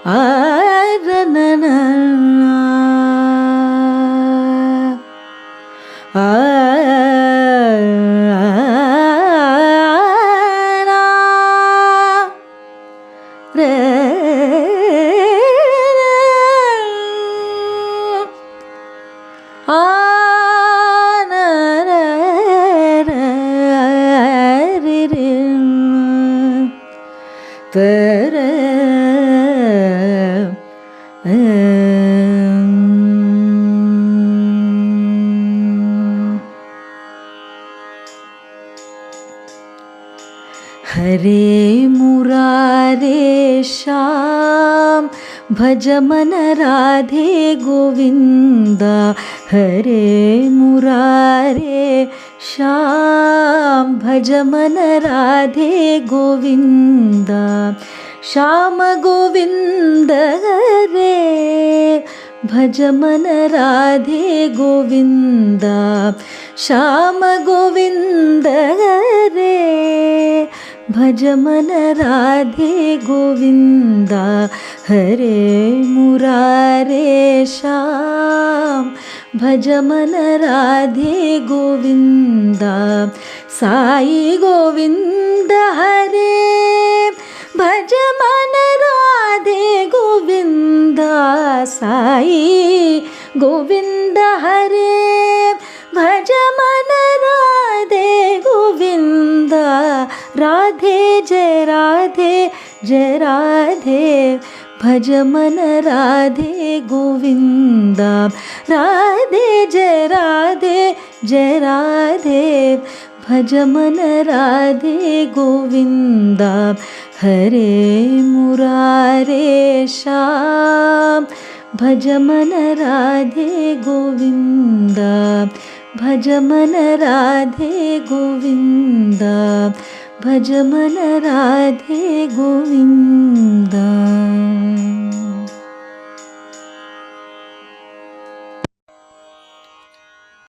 हरे मुरारे श्याम भज मन राधे गोविंदा। हरे मुरारे श्याम भज मन राधे गोविंदा। श्याम गोविंद हरे भज मन राधे गोविंदा। श्याम गोविंद हरे भज मन राधे गोविंदा। हरे मुरारे श्याम भज मन राधे गोविंदा। साई गोविंद हरे भज मन राधे गोविंदा। साई गोविंद हरे भज मन राधे गोविंदा। राधे जय राधे जय राधे भज मन राधे गोविंदा। राधे जय राधे जय राधे भज मन राधे गोविंदा। हरे मुरारे श्याम भज मन राधे गोविंदा। भज मन राधे गोविंदा। भज मन राधे गोविंदा।